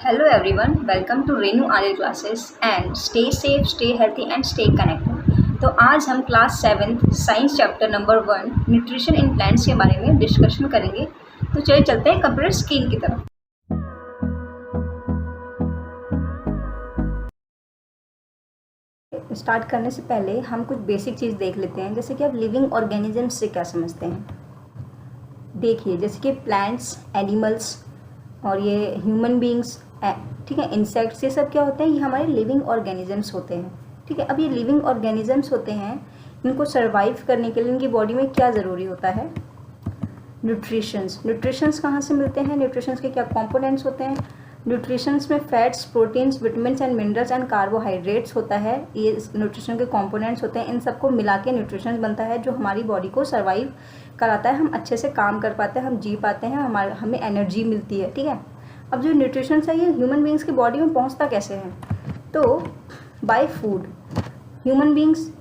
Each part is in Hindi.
Hello everyone, welcome to Renu Arya classes and stay safe, stay healthy and stay connected। तो आज हम class 7 science chapter number 1 nutrition in plants के बारे में डिस्कशन करेंगे। तो चलिए चलते हैं कंप्यूटर स्क्रीन की तरफ। स्टार्ट करने से पहले हम कुछ बेसिक चीज़ देख लेते हैं, जैसे कि आप लिविंग ऑर्गेनिजम्स से क्या समझते हैं। देखिए, जैसे कि प्लांट्स, एनिमल्स और ये ह्यूमन बींग्स, ठीक है, इंसेक्ट्स, ये सब क्या होते हैं, ये हमारे लिविंग ऑर्गेनिजम्स होते हैं। ठीक है, अब ये लिविंग ऑर्गेनिजम्स होते हैं, इनको सर्वाइव करने के लिए इनकी बॉडी में क्या ज़रूरी होता है, न्यूट्रिशंस। न्यूट्रिशंस कहाँ से मिलते हैं, न्यूट्रिशंस के क्या कंपोनेंट्स होते हैं। न्यूट्रिशंस में fats, proteins, vitamins and minerals and carbohydrates होता है, ये न्यूट्रिशन के कंपोनेंट्स होते हैं। इन सबको मिला के न्यूट्रिशन बनता है, जो हमारी बॉडी को सर्वाइव कराता है, हम अच्छे से काम कर पाते हैं, हम जी पाते हैं, हमें एनर्जी मिलती है। ठीक है, अब जो न्यूट्रिशन है ये ह्यूमन बींग्स की बॉडी में पहुंचता कैसे है, तो by food. Human beings,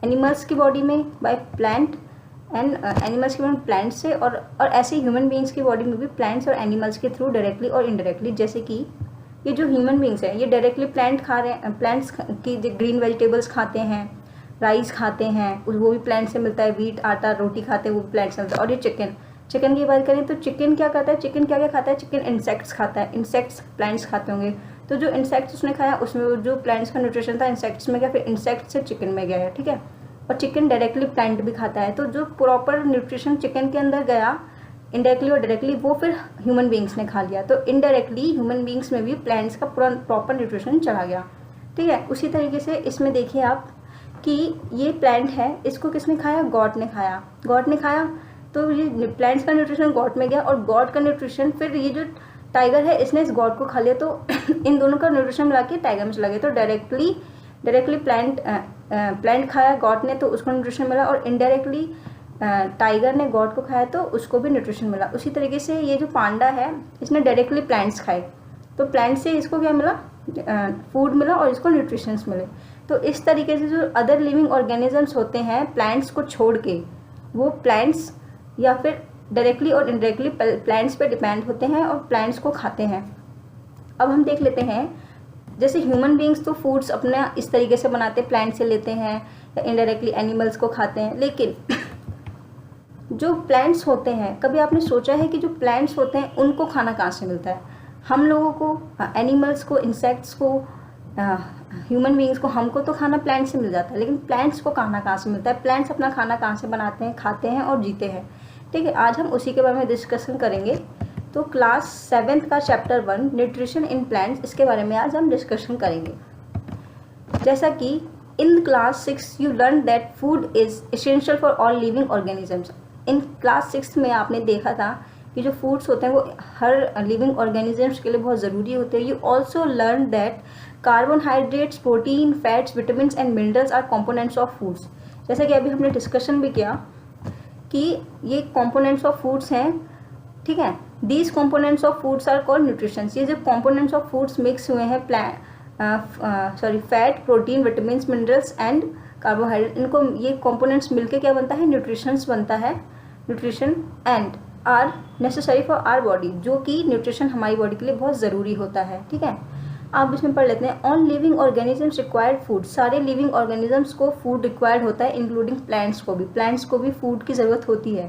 animals की बॉडी में बाय प्लांट एंड एनिमल्स की बॉडी में प्लांट से, और ऐसे ह्यूमन बींग्स की बॉडी में भी प्लांट्स और एनिमल्स के थ्रू डायरेक्टली और इनडायरेक्टली। जैसे कि ये जो ह्यूमन बींग्स हैं ये डायरेक्टली प्लांट खा रहे हैं, प्लांट्स की ग्रीन वेजिटेबल्स खाते हैं, राइस खाते हैं, वो भी प्लांट से मिलता है, व्हीट, आटा, रोटी खाते हैं, वो भी प्लांट से मिलता है। और ये चिकन की बात करें तो चिकन क्या खाता है, चिकन क्या क्या खाता है, चिकन इंसेक्ट्स खाता है, इंसेक्ट्स प्लांट्स खाते होंगे। तो जो इंसेक्ट्स उसने खाया उसमें जो प्लांट्स का न्यूट्रिशन था इंसेक्ट्स में गया, फिर इंसेक्ट से चिकन में गया है। ठीक है, और चिकन डायरेक्टली प्लांट भी खाता है, तो जो प्रॉपर न्यूट्रिशन चिकन के अंदर गया इनडायरेक्टली और डायरेक्टली वो फिर ह्यूमन बींग्स ने खा लिया, तो इनडायरेक्टली ह्यूमन बींग्स में भी प्लांट्स का पूरा प्रॉपर न्यूट्रिशन चला गया। ठीक है, उसी तरीके से इसमें देखिए आप कि ये प्लांट है, इसको किसने खाया, गॉड ने खाया। गॉड ने खाया तो ये प्लांट्स का न्यूट्रिशन गॉड में गया, और गॉड का न्यूट्रिशन फिर ये जो टाइगर है इसने इस गॉड को खा लिया, तो इन दोनों का न्यूट्रिशन मिला के टाइगर में चला गया। तो डायरेक्टली प्लांट खाया गॉड ने तो उसको न्यूट्रिशन मिला, और इनडायरेक्टली टाइगर ने गॉड को खाया तो उसको भी न्यूट्रिशन मिला। उसी तरीके से ये जो पांडा है इसने डायरेक्टली प्लांट्स खाए, तो प्लांट से इसको क्या मिला, फूड मिला, और इसको न्यूट्रिशंस मिले। तो इस तरीके से जो अदर लिविंग ऑर्गेनिजम्स होते हैं प्लांट्स को छोड़ के, वो प्लांट्स या फिर डायरेक्टली और इनडायरेक्टली प्लांट्स पे डिपेंड होते हैं और प्लांट्स को खाते हैं। अब हम देख लेते हैं, जैसे ह्यूमन बींग्स तो फूड्स अपना इस तरीके से बनाते हैं, प्लांट से लेते हैं या इनडायरेक्टली एनिमल्स को खाते हैं। लेकिन जो प्लांट्स होते हैं, कभी आपने सोचा है कि जो प्लांट्स होते हैं उनको खाना कहाँ से मिलता है। हम लोगों को, एनिमल्स को, इंसेक्ट्स को, ह्यूमन बींग्स को, हमको तो खाना प्लांट से मिल जाता है, लेकिन प्लांट्स को खाना कहाँ से मिलता है, प्लांट्स अपना खाना कहाँ से बनाते हैं, खाते हैं और जीते हैं। ठीक है, आज हम उसी के बारे में डिस्कशन करेंगे। तो क्लास 7 का चैप्टर 1 न्यूट्रिशन इन प्लांट्स, इसके बारे में आज हम डिस्कशन करेंगे। जैसा कि in class 6 you learn that food is essential for all living organisms. In class 6 में आपने देखा था कि जो फूड्स होते हैं वो हर लिविंग ऑर्गेनिजम्स के लिए बहुत ज़रूरी होते हैं। You also learn that carbohydrates, protein, fats, vitamins and minerals are components of foods. जैसा कि अभी हमने डिस्कशन भी किया कि ये कंपोनेंट्स ऑफ फूड्स हैं। ठीक है, these components of foods are called nutritions. ये जो कंपोनेंट्स ऑफ फूड्स मिक्स हुए हैं, fat, protein, vitamins, minerals and carbohydrate, इनको ये कंपोनेंट्स मिलके क्या बनता है, न्यूट्रिशंस बनता है। Nutrition and are necessary for our body, जो कि न्यूट्रिशन हमारी बॉडी के लिए बहुत ज़रूरी होता है। ठीक है, आप इसमें पढ़ लेते हैं। On living organisms required food, सारे लिविंग ऑर्गेनिजम्स को फूड रिक्वायर्ड होता है, इंक्लूडिंग प्लांट्स को भी। प्लांट्स को भी फूड की ज़रूरत होती है।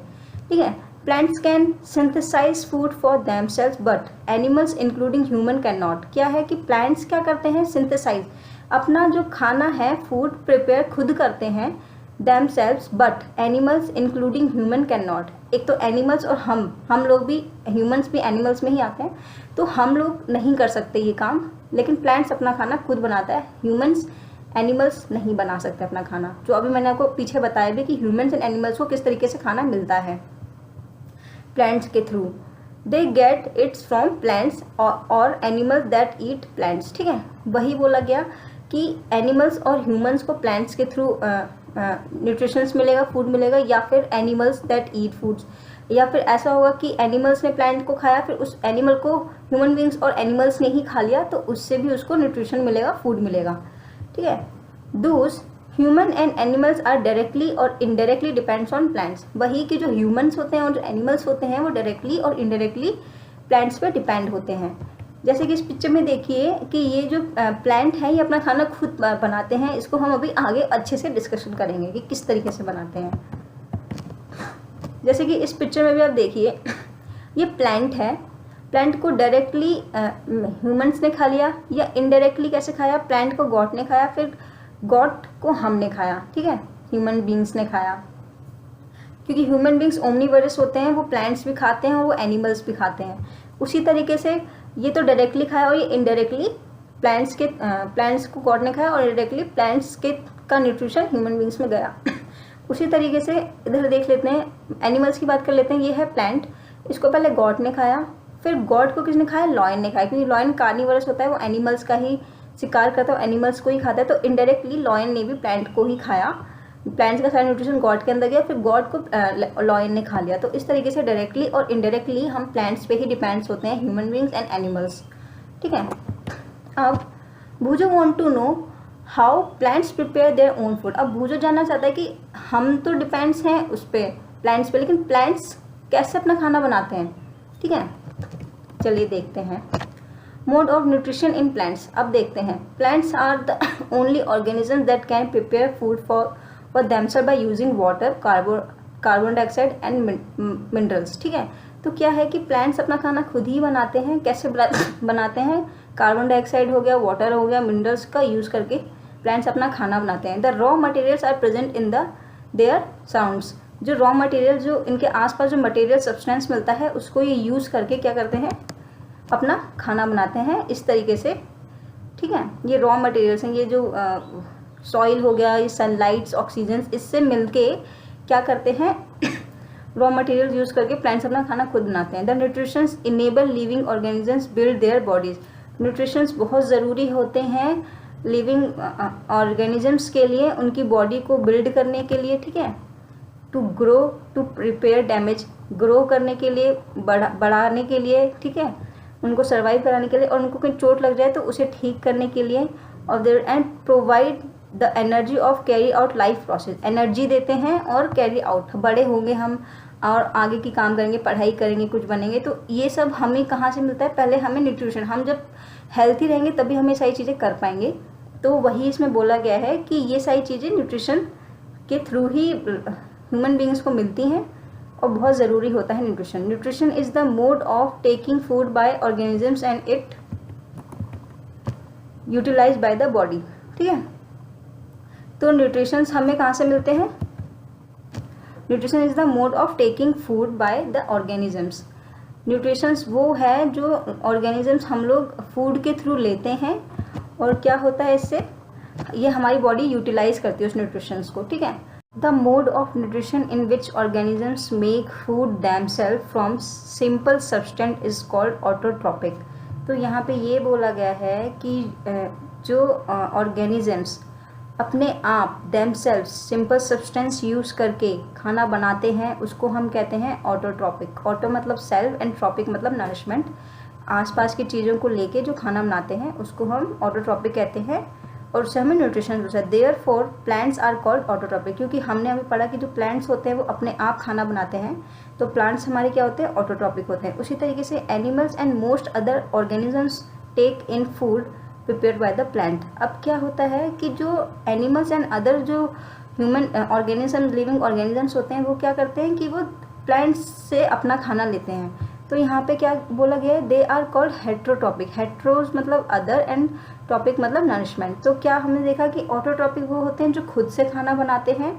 ठीक है, plants can synthesise food for themselves but animals including human can not. क्या है कि प्लांट्स क्या करते हैं, सिंथेसाइज, अपना जो खाना है फूड प्रिपेयर खुद करते हैं themselves but animals including human can not. एक तो एनिमल्स और हम लोग भी, ह्यूमंस भी एनिमल्स में ही आते हैं, तो हम लोग नहीं कर सकते ये काम, लेकिन प्लांट्स अपना खाना खुद बनाता है। ह्यूमंस, एनिमल्स नहीं बना सकते अपना खाना, जो अभी मैंने आपको पीछे बताया भी कि ह्यूमंस एंड एनिमल्स को किस तरीके से खाना मिलता है प्लांट्स के through. They get it's from plants और एनिमल्स दैट ईट प्लांट्स। ठीक है, वही बोला गया कि एनिमल्स और ह्यूमंस को प्लांट्स के थ्रू न्यूट्रिशंस मिलेगा, फूड मिलेगा, या फिर एनिमल्स दैट ईट फूड्स, या फिर ऐसा होगा कि एनिमल्स ने प्लांट को खाया, फिर उस एनिमल को ह्यूमन बींग्स और एनिमल्स ने ही खा लिया, तो उससे भी उसको न्यूट्रिशन मिलेगा, फूड मिलेगा। ठीक है, thus human and animals are directly और इनडायरेक्टली डिपेंड्स ऑन प्लांट्स। वही कि जो ह्यूमंस होते हैं और जो एनिमल्स होते हैं वो डायरेक्टली और इनडायरेक्टली प्लांट्स पे डिपेंड होते हैं। जैसे कि इस पिक्चर में देखिए कि ये जो प्लांट है ये अपना खाना खुद बनाते हैं। इसको हम अभी आगे अच्छे से डिस्कशन करेंगे कि किस तरीके से बनाते हैं। जैसे कि इस पिक्चर में भी आप देखिए ये प्लांट है। प्लांट को डायरेक्टली ह्यूमंस ने खा लिया या इनडायरेक्टली कैसे खाया, प्लांट को गॉड ने खाया, फिर गॉड को हमने खाया, ठीक है, ह्यूमन बींग्स ने खाया। क्योंकि ह्यूमन बींग्स ओमनीवोरस होते हैं, वो प्लांट्स भी खाते हैं और वो एनिमल्स भी खाते हैं। उसी तरीके से ये तो डायरेक्टली खाया और ये इनडायरेक्टली प्लांट्स को गॉड ने खाया और डायरेक्टली प्लांट्स के का न्यूट्रिशन ह्यूमन बींग्स में गया। उसी तरीके से इधर देख लेते हैं, एनिमल्स की बात कर लेते हैं। ये है प्लांट, इसको पहले गॉड ने खाया, फिर गॉड को किसने खाया, लॉयन ने खाया। क्योंकि लॉयन कार्निवोरस होता है, वो एनिमल्स का ही शिकार करता है, एनिमल्स को ही खाता है। तो इनडायरेक्टली लॉयन ने भी प्लांट को ही खाया, प्लांट्स का सारा न्यूट्रिशन गॉड के अंदर गया, फिर गॉड को लॉयन ने खा लिया। तो इस तरीके से डायरेक्टली और इनडायरेक्टली हम प्लांट्स पे ही डिपेंड्स होते हैं, ह्यूमन बींग्स एंड एनिमल्स, ठीक है। अब भूजो want to know how plants prepare their own food. अब भूजो जानना चाहता है कि हम तो डिपेंड्स हैं उस पर, प्लांट्स पे, लेकिन प्लांट्स कैसे अपना खाना बनाते हैं, ठीक है। चलिए देखते हैं mode of nutrition in plants. अब देखते हैं, plants are the only organism that can prepare food for themselves by using water, carbon dioxide and minerals, ठीक है। तो क्या है कि प्लांट्स अपना खाना खुद ही बनाते हैं। कैसे बनाते हैं, कार्बन डाइऑक्साइड हो गया, वाटर हो गया, मिनरल्स का यूज़ करके प्लांट्स अपना खाना बनाते हैं। The raw materials are present in their sounds. जो रॉ मटेरियल, जो इनके आसपास जो मटेरियल सब्सटेंस मिलता है, उसको ये यूज़ करके क्या करते हैं, अपना खाना बनाते हैं इस तरीके से, ठीक है। ये रॉ मटेरियल्स हैं, ये जो सॉइल हो गया, ये सनलाइट्स, ऑक्सीजन, इससे मिलके क्या करते हैं, रॉ मटेरियल यूज़ करके प्लांट्स अपना खाना खुद बनाते हैं। The nutritions enable living organisms build their bodies. Nutritions बहुत ज़रूरी होते हैं लिविंग ऑर्गेनिजम्स के लिए, उनकी बॉडी को बिल्ड करने के लिए, ठीक है। To grow, to repair damage, grow करने के लिए, बढ़ाने के लिए, ठीक है, उनको सर्वाइव कराने के लिए, और उनको कोई चोट लग जाए तो उसे ठीक करने के लिए, और there and provide the energy of carry out life process. Energy देते हैं और कैरी आउट, बड़े होंगे हम और आगे की काम करेंगे, पढ़ाई करेंगे, कुछ बनेंगे, तो ये सब हमें कहाँ से मिलता है, पहले हमें न्यूट्रिशन। हम जब हेल्थी रहेंगे तभी हमें सारी चीज़ें कर पाएंगे। तो वही इसमें बोला गया है कि ये सारी चीज़ें न्यूट्रिशन के थ्रू ही ह्यूमन बींग्स को मिलती हैं और बहुत ज़रूरी होता है nutrition. Nutrition is the mode of taking food by organisms and it utilize by the body, ठीक है। तो न्यूट्रिशंस हमें कहाँ से मिलते हैं, nutrition is the mode of taking food by the organisms. Nutritions वो है जो ऑर्गेनिजम्स हम लोग फूड के थ्रू लेते हैं, और क्या होता है इससे, ये हमारी बॉडी यूटिलाइज करती है उस न्यूट्रिशंस को, ठीक है। The mode of nutrition in which organisms make food themselves from simple substance is called autotrophic. तो यहाँ पे ये बोला गया है कि जो ऑर्गेनिजम्स अपने आप देमसेल्व्स सिंपल सब्सटेंस यूज़ करके खाना बनाते हैं, उसको हम कहते हैं ऑटोट्रॉपिक। ऑटो मतलब सेल्फ एंड ट्रॉपिक मतलब नरिशमेंट, आसपास की चीज़ों को लेके जो खाना बनाते हैं उसको हम ऑटोट्रॉपिक कहते हैं, और उससे हमें न्यूट्रिशन मिलता है। Therefore plants are called autotrophic, क्योंकि हमने अभी पढ़ा कि जो प्लांट्स होते हैं वो अपने आप खाना बनाते हैं, तो प्लांट्स हमारे क्या होते हैं, ऑटोट्रॉपिक होते हैं। उसी तरीके से animals and most other organisms take in food prepared by the plant. अब क्या होता है कि जो एनिमल्स एंड अदर जो ह्यूमन ऑर्गेनिज्म, लिविंग ऑर्गेनिजम्स होते हैं, वो क्या करते हैं कि वो प्लांट्स से अपना खाना लेते हैं। तो यहाँ पे क्या बोला गया है, दे आर कॉल्ड हेट्रोट्रॉपिक। हेट्रोज मतलब अदर एंड टॉपिक मतलब नरिशमेंट। तो क्या हमने देखा कि ऑटोट्रॉपिक वो होते हैं जो खुद से खाना बनाते हैं,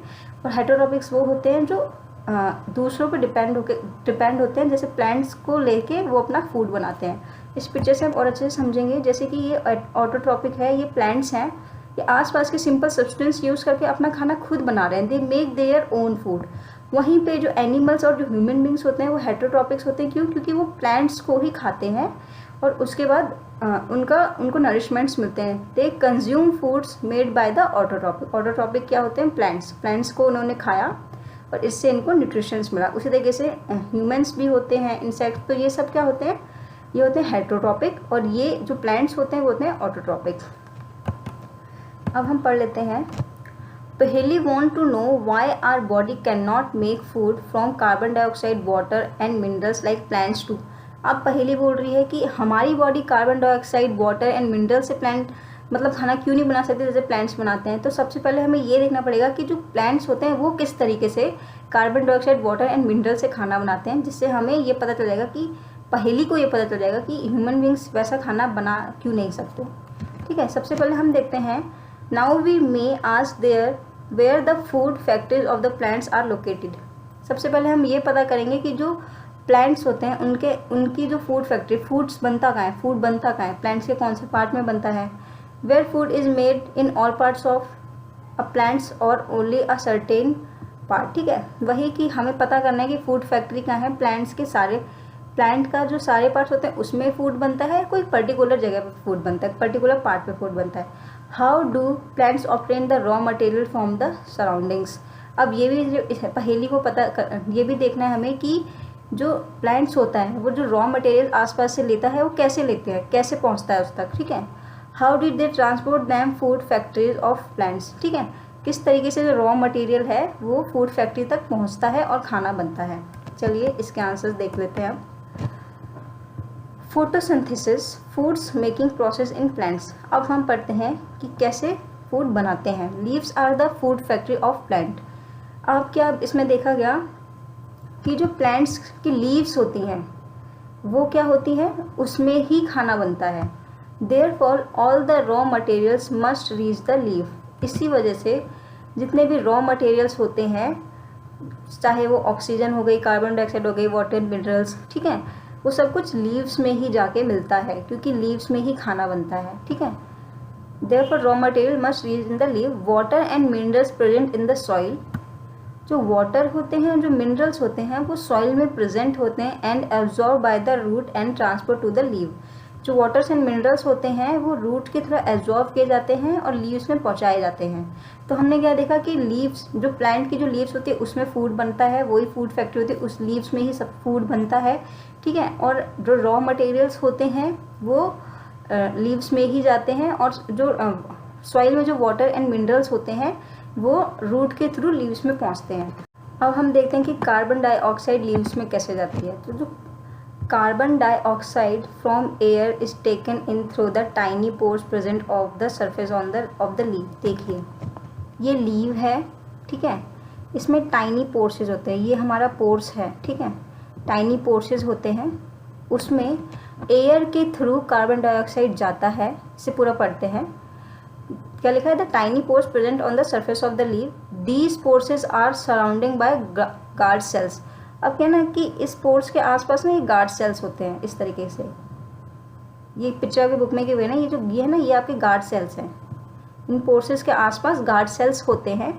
और हेट्रोट्रॉपिक्स वो होते हैं जो दूसरों पर डिपेंड होते हैं, जैसे प्लांट्स को लेके वो अपना फूड बनाते हैं। इस पिक्चर से हम और अच्छे से समझेंगे। जैसे कि ये ऑटोट्रॉपिक है, ये प्लांट्स हैं, ये आसपास के सिंपल सब्सटेंस यूज़ करके अपना खाना खुद बना रहे हैं, they make their own food. वहीं पे जो एनिमल्स और जो ह्यूमन बींग्स होते हैं वो हेट्रोट्रॉपिक्स होते हैं। क्यों? क्योंकि वो प्लांट्स को ही खाते हैं और उसके बाद उनको नरिशमेंट्स मिलते हैं। They consume foods made by the autotrophic. Autotrophic क्या होते हैं? प्लांट्स को उन्होंने खाया और इससे इनको न्यूट्रिशंस मिला। उसी तरीके से ह्यूमंस भी होते हैं, इंसेक्ट्स, तो ये सब क्या होते हैं? ये होते हैं हेट्रोट्रॉपिक, और ये जो प्लांट्स होते हैं वो होते हैं ऑटोट्रॉपिक। अब हम पढ़ लेते हैं। पहली want to know why our body can not make food from carbon dioxide, water and minerals like plants too. अब पहेली बोल रही है कि हमारी body carbon dioxide, water and mineral से प्लांट मतलब खाना क्यों नहीं बना सकते जैसे प्लांट्स बनाते हैं। तो सबसे पहले हमें ये देखना पड़ेगा कि जो प्लांट्स होते हैं वो किस तरीके से carbon dioxide, water and mineral से खाना बनाते हैं, जिससे हमें ये पता चल जाएगा कि पहेली को ये पता चल जाएगा कि ह्यूमन बींग्स वैसा खाना बना क्यों नहीं सकते। ठीक है, सबसे पहले हम देखते हैं now we may ask there where the food factories of the plants are located. सबसे पहले हम ये पता करेंगे कि जो प्लांट्स होते हैं उनकी जो फूड फैक्ट्री, फूड्स बनता कहाँ है, फूड बनता कहाँ है, प्लांट्स के कौन से पार्ट में बनता है। Where food is made in all parts of a plants और ओनली अ सर्टेन पार्ट। ठीक है, वही कि हमें पता करना है कि फूड फैक्ट्री कहाँ है, प्लांट्स के सारे, प्लांट का जो सारे पार्ट्स होते हैं उसमें फूड बनता है, कोई पर्टिकुलर जगह पर फूड बनता है, पर्टिकुलर पार्ट पे फूड बनता है। How do plants obtain the raw material from the surroundings. अब ये भी जो पहेली को ये भी देखना है हमें कि जो प्लांट्स होता है वो जो रॉ मटेरियल आसपास से लेता है वो कैसे लेते हैं, कैसे पहुंचता है उस तक। ठीक है, how did they transport them food factories of plants. ठीक है, किस तरीके से जो रॉ मटेरियल है वो फूड फैक्ट्री तक पहुंचता है और खाना बनता है। चलिए इसके आंसर्स देख लेते हैं अब। Photosynthesis, foods making process in plants. अब हम पढ़ते हैं कि कैसे फूड बनाते हैं। Leaves are the food factory of plant. अब क्या इसमें देखा गया कि जो प्लांट्स की लीव्स होती हैं वो क्या होती है, उसमें ही खाना बनता है। Therefore all the raw materials must reach the leaf. इसी वजह से जितने भी रॉ मटेरियल्स होते हैं, चाहे वो ऑक्सीजन हो गई, कार्बन डाइऑक्साइड हो गई, वाटर मिनरल्स, ठीक है, वो सब कुछ लीव्स में ही जाके मिलता है क्योंकि लीव्स में ही खाना बनता है। ठीक है, therefore raw material must reach in the leaf. Water and minerals present in the soil. जो वाटर होते हैं, जो मिनरल्स होते हैं वो सॉइल में प्रेजेंट होते हैं and absorb by the root and transfer to the leave. जो वाटर्स एंड मिनरल्स होते हैं वो रूट की तरह एब्जॉर्ब किए जाते हैं और लीव्स में पहुंचाए जाते हैं। तो हमने क्या देखा कि लीव्स, जो प्लांट की जो लीव्स होती है उसमें फूड बनता है, वही फूड फैक्ट्री होती है, उस लीव्स में ही सब फूड बनता है। ठीक है, और जो रॉ मटेरियल्स होते हैं वो लीव्स में ही जाते हैं और जो सॉइल में जो वाटर एंड मिनरल्स होते हैं वो रूट के थ्रू लीव्स में पहुंचते हैं। अब हम देखते हैं कि कार्बन डाइऑक्साइड लीव्स में कैसे जाती है। तो जो carbon dioxide from air is taken in through the tiny pores present of the surface of the leave. देखिए ये लीव है, ठीक है, इसमें टाइनी पोर्सेज होते हैं, ये हमारा पोर्स है, ठीक है, टाइनी पोर्सेज होते हैं, उसमें एयर के थ्रू कार्बन डाइऑक्साइड जाता है। इसे पूरा पढ़ते हैं, क्या लिखा है, the tiny pores present on the surface of the leave, these pores are surrounding by guard cells. अब क्या ना कि इस पोर्स के आसपास ना ये गार्ड सेल्स होते हैं इस तरीके से, ये पिक्चर के बुक में के हुए ना, ये जो ये है ना ये आपके गार्ड सेल्स हैं। इन पोर्सेज के आसपास गार्ड सेल्स होते हैं।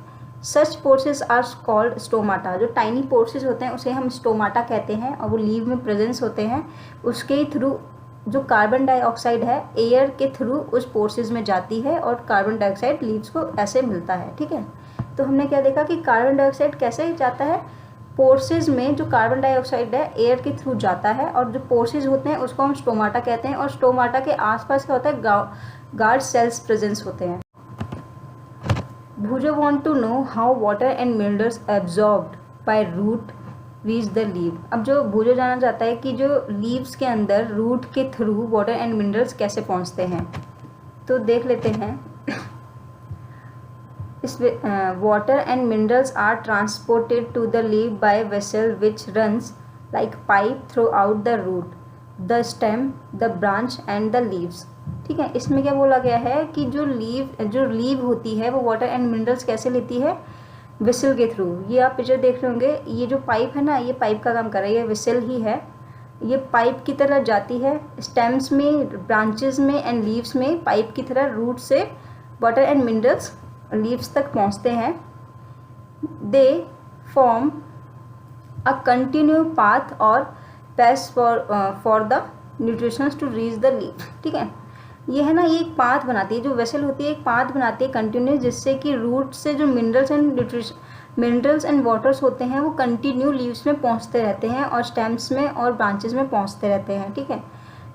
सच पोर्सेज आर कॉल्ड स्टोमाटा। जो टाइनी पोर्सेज होते हैं उसे हम स्टोमाटा कहते हैं और वो लीव में प्रेजेंस होते हैं। उसके थ्रू जो कार्बन डाइऑक्साइड है एयर के थ्रू उस पोर्सेज में जाती है और कार्बन डाइऑक्साइड लीव्स को ऐसे मिलता है। ठीक है, तो हमने क्या देखा कि कार्बन डाइऑक्साइड कैसे जाता है, पोर्सेज में जो कार्बन डाइऑक्साइड है एयर के थ्रू जाता है और जो पोर्सेज होते हैं उसको हम स्टोमाटा कहते हैं और स्टोमाटा के आसपास क्या होता है, गार्ड सेल्स प्रेजेंस होते हैं। भूजो want to know how water and minerals absorbed by root reach the leave. अब जो भूजो जानना चाहता है कि जो लीव्स के अंदर रूट के थ्रू वाटर एंड मिनरल्स कैसे पहुंचते हैं, तो देख लेते हैं। Water and minerals are transported to the leave by vessel which runs like pipe throughout the root, the stem, the branch and the leaves. ठीक है, इसमें क्या बोला गया है कि जो लीव होती है वो वाटर एंड मिनरल्स कैसे लेती है, विसल के थ्रू। ये आप पिक्चर देख रहे होंगे, ये जो पाइप है ना ये पाइप का काम कर रहा है, ये विसल ही है, ये पाइप की तरह जाती है स्टेम्स में, ब्रांचेस में एंड लीव्स में, पाइप की तरह रूट से वाटर एंड मिनरल्स लीव्स तक पहुंचते हैं। They form a continue path और pass for the nutritions to reach the leave. ठीक है, ये है ना, ये एक पाथ बनाती है, जो वेसल होती है एक पाथ बनाती है कंटिन्यूस, जिससे कि रूट से जो मिनरल्स एंड वाटर्स होते हैं वो कंटिन्यू लीव्स में पहुंचते रहते हैं और स्टेम्स में और ब्रांचेस में पहुंचते रहते हैं। ठीक है,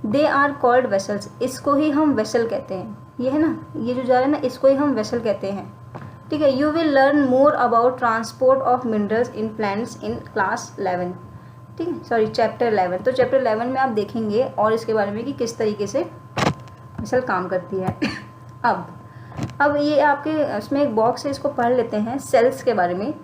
दे आर कॉल्ड वेसल्स। इसको ही हम वेसल कहते हैं, ये है ना, ये जो जा रहा है ना इसको ही हम वेसल कहते हैं। ठीक है, you will learn more about transport of minerals in plants in class 11। ठीक है, सॉरी चैप्टर 11। तो चैप्टर 11 में आप देखेंगे और इसके बारे में कि किस तरीके से मिसल काम करती है। अब ये आपके उसमें एक बॉक्स है, इसको पढ़ लेते हैं सेल्स के बारे में।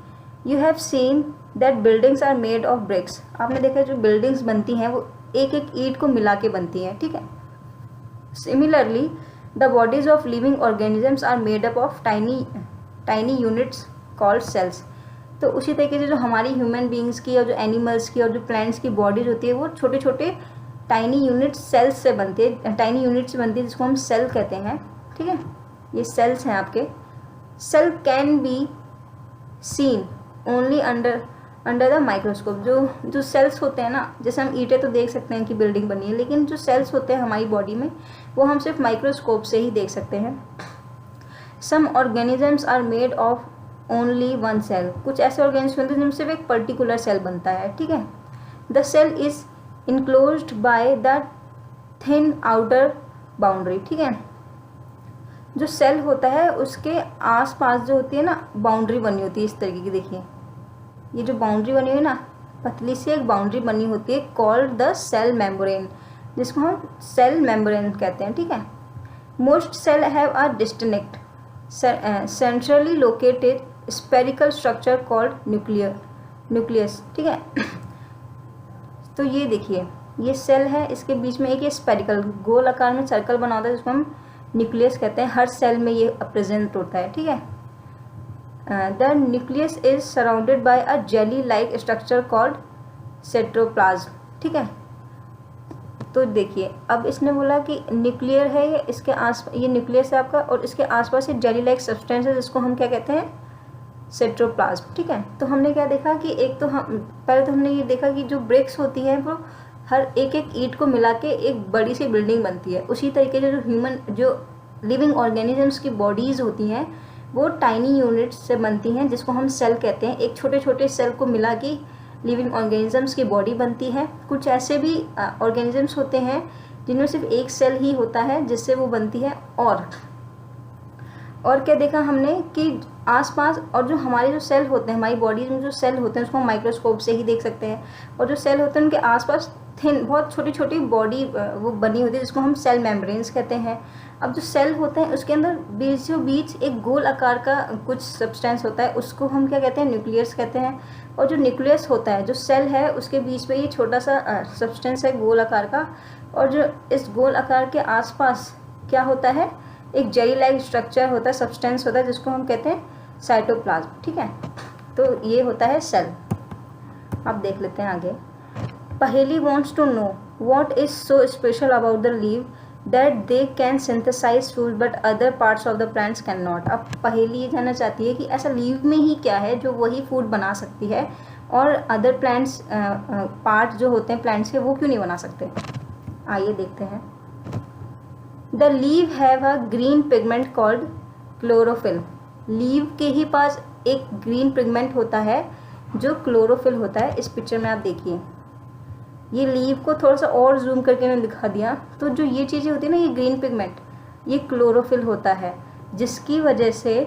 You have seen that buildings are made of bricks. आपने देखा जो बिल्डिंग्स बनती हैं वो एक एक ईंट को मिला के बनती हैं, ठीक है। Similarly the bodies of living organisms are made up of tiny units called cells. तो उसी तरीके से जो हमारी ह्यूमन बींग्स की और जो एनिमल्स की और जो प्लांट्स की बॉडीज होती है वो छोटे छोटे टाइनी यूनिट सेल्स से बनती है, टाइनी यूनिट से बनती है, जिसको हम सेल कहते हैं, ठीक है। ये सेल्स हैं आपके। Cell can be seen only under the microscope. जो सेल्स होते हैं ना, जैसे हम ईंटें तो देख सकते हैं कि बिल्डिंग बनी है, लेकिन जो सेल्स होते हैं हमारी बॉडी में वो हम सिर्फ माइक्रोस्कोप से ही देख सकते हैं। Some organisms are made of only one cell. कुछ ऐसे ऑर्गेनिज्म होते हैं जिनमें सिर्फ एक पर्टिकुलर सेल बनता है, ठीक है। The cell is enclosed by the thin outer boundary, ठीक है। जो सेल होता है उसके आसपास जो होती है ना बाउंड्री बनी होती है इस तरीके की, देखिए ये जो बाउंड्री बनी हुई है ना, पतली सी एक बाउंड्री बनी होती है कॉल्ड द सेल मेम्ब्रेन, जिसको हम सेल मेम्ब्रेन कहते हैं, ठीक है। Most cell have a distinct centrally located spherical structure called nucleus, ठीक है। तो ये देखिए ये सेल है, इसके बीच में एक ये स्पेरिकल गोल आकार में सर्कल बना होता है जिसको हम न्यूक्लियस कहते हैं। हर सेल में ये प्रेजेंट होता है, ठीक है। The nucleus is surrounded by a jelly like structure called cytoplasm, ठीक है। तो देखिए अब इसने बोला कि न्यूक्लियर है ये, इसके आस ये न्यूक्लियस है आपका और इसके आसपास ये जेली लाइक सब्सटेंस है जिसको हम क्या कहते हैं, साइटोप्लाज्म, ठीक है। तो हमने क्या देखा कि एक तो हम पहले तो हमने ये देखा कि जो ब्रिक्स होती हैं वो हर एक एक ईंट को मिला के एक बड़ी सी बिल्डिंग बनती है। उसी तरीके से जो लिविंग ऑर्गेनिजम्स की बॉडीज़ होती हैं वो टाइनी यूनिट्स से बनती हैं जिसको हम सेल कहते हैं। एक छोटे छोटे सेल को मिला के लिविंग ऑर्गेनिजम्स की बॉडी बनती है। कुछ ऐसे भी ऑर्गेनिजम्स होते हैं जिनमें सिर्फ एक सेल ही होता है जिससे वो बनती है। और क्या देखा हमने कि आसपास और जो हमारे जो सेल होते हैं हमारी बॉडी में जो सेल होते हैं उसको हम माइक्रोस्कोप से ही देख सकते हैं। और जो सेल होते हैं उनके आसपास थिन बहुत छोटी छोटी बॉडी वो बनी होती है जिसको हम सेल मेम्ब्रेन्स कहते हैं। अब जो सेल होते हैं उसके अंदर बीचों बीच एक गोल आकार का कुछ सब्सटेंस होता है, उसको हम क्या कहते हैं, न्यूक्लियस कहते हैं। और जो न्यूक्लियस होता है जो सेल है उसके बीच में ये छोटा सा सब्सटेंस है गोल आकार का। और जो इस गोल आकार के आसपास क्या होता है, एक जेली लाइक स्ट्रक्चर होता है, सब्सटेंस होता है जिसको हम कहते हैं साइटोप्लाज्म, ठीक है। तो ये होता है सेल। अब देख लेते हैं आगे। पहेली wants to know what is so special about the leaf that they can synthesize food but other parts of the plants cannot। अब पहेली ये जानना चाहती है कि ऐसा लीव में ही क्या है जो वही फूड बना सकती है और अदर प्लांट्स पार्ट जो होते हैं प्लांट्स के वो क्यों नहीं बना सकते। आइए देखते हैं। The leave have a green pigment called chlorophyll. Leave के ही पास एक ग्रीन पिगमेंट होता है जो क्लोरोफिल होता है। इस पिक्चर में आप देखिए, ये लीव को थोड़ा सा और जूम करके मैंने दिखा दिया। तो जो ये चीज़ें होती है ना, ये ग्रीन पिगमेंट, ये क्लोरोफिल होता है जिसकी वजह से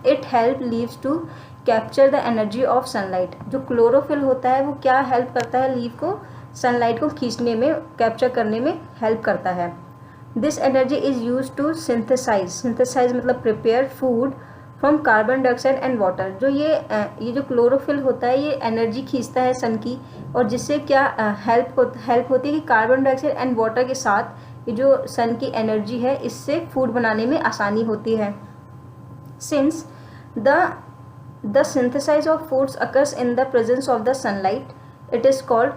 it help leaves to capture the energy of sunlight. जो क्लोरोफिल होता है वो क्या हेल्प करता है, लीव को सनलाइट को खींचने में, कैप्चर करने में हेल्प करता है। This energy is use to synthesize मतलब prepare food from carbon dioxide and water. जो ये जो क्लोरोफिल होता है ये एनर्जी खींचता है सन की, और जिससे क्या हेल्प होती है कि कार्बन डाइऑक्साइड एंड वाटर के साथ ये जो सन की एनर्जी है इससे फूड बनाने में आसानी होती है। Since the synthesize of foods occurs in the presence of the sunlight it is called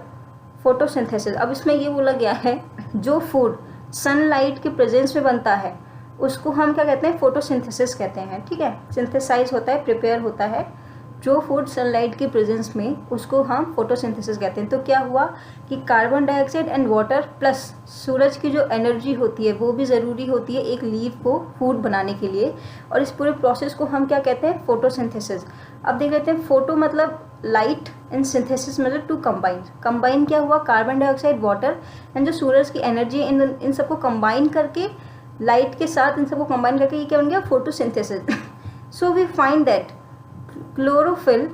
photosynthesis. अब इसमें ये बोला गया है जो फूड सनलाइट के प्रेजेंस में बनता है उसको हम क्या कहते हैं, फोटोसिंथेसिस कहते हैं, ठीक है। सिंथेसाइज होता है, प्रिपेयर होता है जो फूड सनलाइट के प्रेजेंस में, उसको हम फोटोसिंथेसिस कहते हैं। तो क्या हुआ कि carbon dioxide and water plus सूरज की जो एनर्जी होती है वो भी ज़रूरी होती है एक लीव को फूड बनाने के लिए, और इस पूरे प्रोसेस को हम क्या कहते हैं, फोटोसिंथेसिस। अब देख लेते हैं, फोटो मतलब लाइट एंड सिंथेसिस मतलब टू कंबाइन क्या हुआ, कार्बन डाइऑक्साइड, वाटर एंड जो सूरज की एनर्जी, इन सबको कंबाइन करके लाइट के साथ इन सबको कंबाइन करके ये क्या बन गया, photosynthesis. So we find that chlorophyll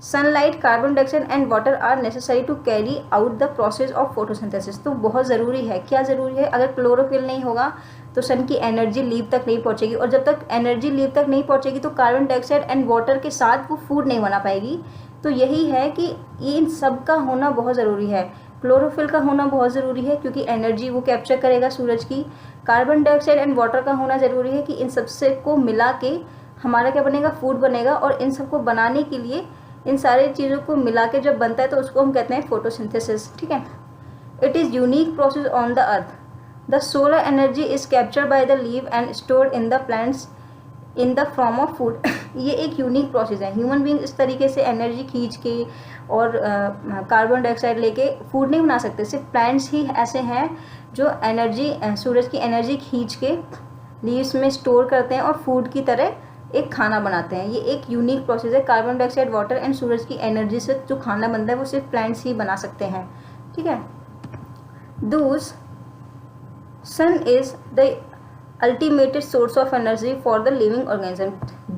sunlight, carbon dioxide and water are necessary to carry out the process of photosynthesis. तो बहुत ज़रूरी है, क्या ज़रूरी है, अगर क्लोरोफिल नहीं होगा तो सन की एनर्जी लीव तक नहीं पहुंचेगी, और जब तक एनर्जी लीव तक नहीं पहुंचेगी तो कार्बन डाइऑक्साइड एंड वाटर के साथ वो फूड नहीं बना पाएगी। तो यही है कि इन सब का होना बहुत ज़रूरी है। क्लोरोफिल का होना बहुत ज़रूरी है क्योंकि एनर्जी वो कैप्चर करेगा सूरज की। कार्बन डाइऑक्साइड एंड वाटर का होना ज़रूरी है कि इन सबसे को मिला के हमारा क्या बनेगा, फूड बनेगा। और इन सबको बनाने के लिए इन सारी चीज़ों को मिला के जब बनता है तो उसको हम कहते हैं फोटोसिंथेसिस। ठीक है। It is unique process on the earth. The solar energy is captured by the leave and stored in the plants in the form of food. ये एक यूनिक प्रोसेस है। ह्यूमन बींग इस तरीके से एनर्जी खींच के और कार्बन डाइऑक्साइड लेके फूड नहीं बना सकते। सिर्फ प्लांट्स ही ऐसे हैं जो एनर्जी, सूरज की एनर्जी खींच के लीव्स में स्टोर करते हैं और फूड की तरह एक खाना बनाते हैं। ये एक यूनिक प्रोसेस है। कार्बन डाइऑक्साइड, वाटर एंड सूरज की एनर्जी से जो खाना बनता है वो सिर्फ प्लांट्स ही बना सकते हैं। ठीक है। Thus sun is the ultimated source of energy for the living organism,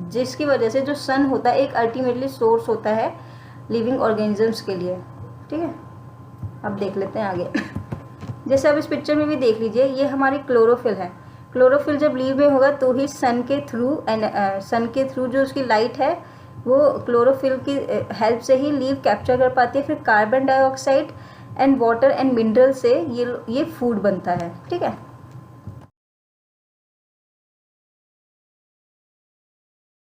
जिसकी वजह से जो सन होता है एक अल्टीमेटली सोर्स होता है लिविंग ऑर्गेनिजम्स के लिए। ठीक है। अब देख लेते हैं आगे। जैसे अब इस पिक्चर में भी देख लीजिए, ये हमारी क्लोरोफिल है। क्लोरोफिल जब लीव में होगा तो ही सन के थ्रू जो उसकी लाइट है वो क्लोरोफिल की हेल्प से ही लीव कैप्चर कर पाती है। फिर carbon dioxide and water and mineral से ये फूड बनता है। ठीक है।